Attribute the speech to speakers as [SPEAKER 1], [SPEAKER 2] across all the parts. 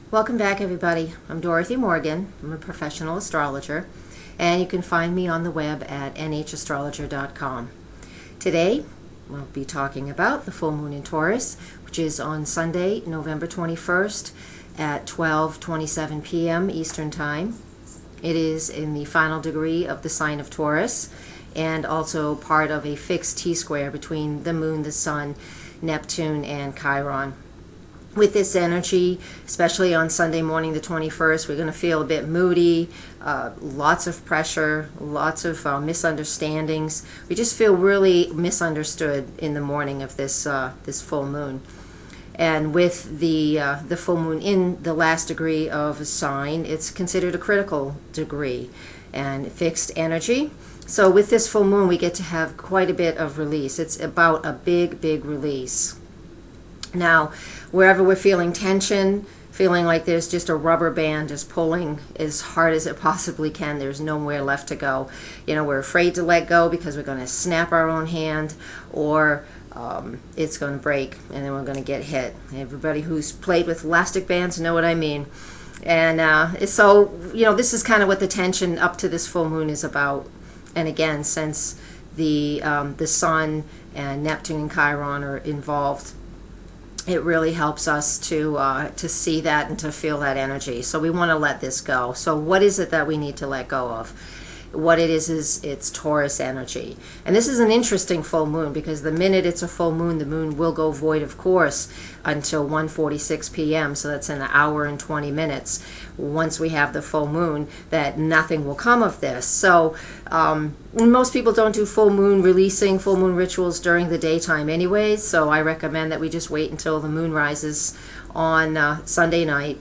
[SPEAKER 1] Welcome back, everybody. I'm Dorothy Morgan. I'm a professional astrologer, and you can find me on the web at nhastrologer.com. Today, we'll be talking about the full moon in Taurus, which is on Sunday, November 21st at 12:27 p.m. Eastern Time. It is in the final degree of the sign of Taurus and also part of a fixed T-square between the moon, the sun, Neptune, and Chiron. With this energy, especially on Sunday morning the 21st, we're going to feel a bit moody, lots of pressure, lots of misunderstandings. We just feel really misunderstood in the morning of this full moon. And with the full moon in the last degree of a sign, it's considered a critical degree and fixed energy. So with this full moon, we get to have quite a bit of release. It's about a big release. Now, wherever we're feeling tension, feeling like there's just a rubber band just pulling as hard as it possibly can, there's nowhere left to go. You know, we're afraid to let go because we're going to snap our own hand, or it's going to break and then we're going to get hit. Everybody who's played with elastic bands know what I mean. And so, you know, this is kind of what the tension up to this full moon is about. And again, since the sun and Neptune and Chiron are involved, it really helps us to see that and to feel that energy. So we want to let this go. So what is it that we need to let go of? What it is it's Taurus energy. And this is an interesting full moon because the minute it's a full moon, the moon will go void, of course, until 1:46 p.m. So that's an hour and 20 minutes. Once we have the full moon, that nothing will come of this. So most people don't do full moon rituals during the daytime anyways. So I recommend that we just wait until the moon rises on Sunday night,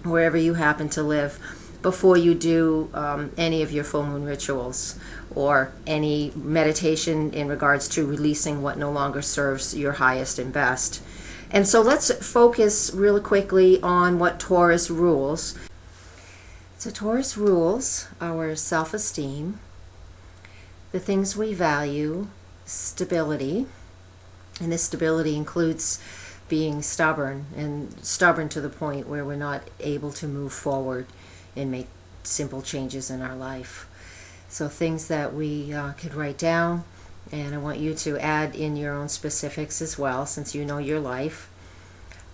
[SPEAKER 1] wherever you happen to live, before you do any of your full moon rituals or any meditation in regards to releasing what no longer serves your highest and best. And so let's focus really quickly on what Taurus rules. So Taurus rules our self-esteem, the things we value, stability, and this stability includes being stubborn, and stubborn to the point where we're not able to move forward and make simple changes in our life. So things that we could write down, and I want you to add in your own specifics as well, since you know your life.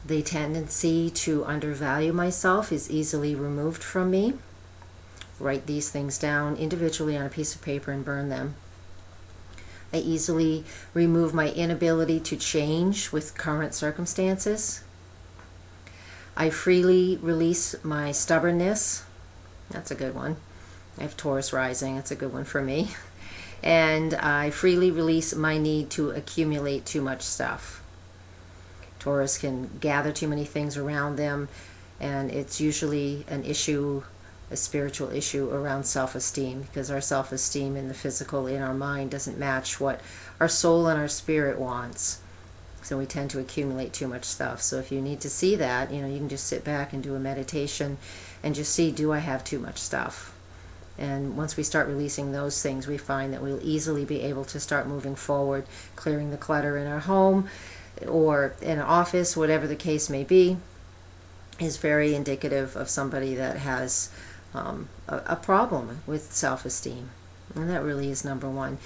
[SPEAKER 1] The tendency to undervalue myself is easily removed from me. Write these things down individually on a piece of paper and burn them. I easily remove my inability to change with current circumstances. I freely release my stubbornness. That's a good one. I have Taurus rising. That's a good one for me. And I freely release my need to accumulate too much stuff. Taurus can gather too many things around them, and it's usually an issue, a spiritual issue around self-esteem, because our self-esteem in the physical, in our mind, doesn't match what our soul and our spirit wants. So we tend to accumulate too much stuff. So if you need to see that, you know, you can just sit back and do a meditation and just see, do I have too much stuff? And once we start releasing those things, we find that we'll easily be able to start moving forward, clearing the clutter in our home or in an office, whatever the case may be, is very indicative of somebody that has a problem with self-esteem. And that really is number one.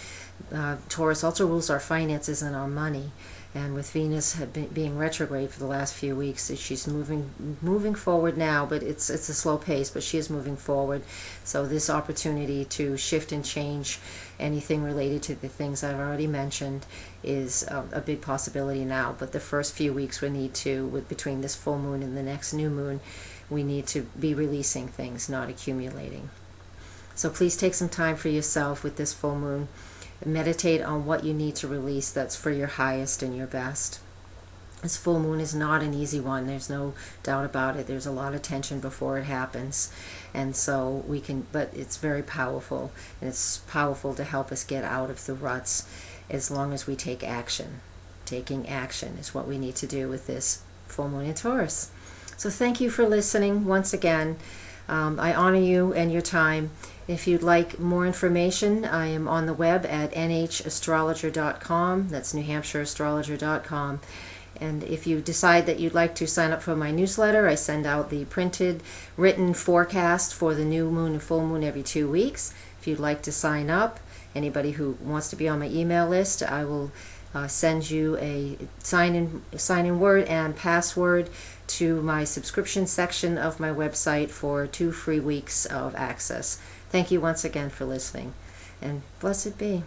[SPEAKER 1] Taurus also rules our finances and our money. And with Venus being retrograde for the last few weeks, she's moving forward now, but it's a slow pace, but she is moving forward. So this opportunity to shift and change anything related to the things I've already mentioned is a big possibility now. But the first few weeks we need to, between this full moon and the next new moon, we need to be releasing things, not accumulating. So please take some time for yourself with this full moon. Meditate on what you need to release that's for your highest and your best. This full moon is not an easy one. There's no doubt about it. There's a lot of tension before it happens. And so but it's very powerful. And it's powerful to help us get out of the ruts as long as we take action. Taking action is what we need to do with this full moon in Taurus. So thank you for listening once again. I honor you and your time. If you'd like more information, I am on the web at nhastrologer.com. That's NewHampshireAstrologer.com. And if you decide that you'd like to sign up for my newsletter, I send out the printed, written forecast for the new moon and full moon every 2 weeks. If you'd like to sign up, anybody who wants to be on my email list, I will send you a sign-in word and password to my subscription section of my website for 2 free weeks of access. Thank you once again for listening, and blessed be.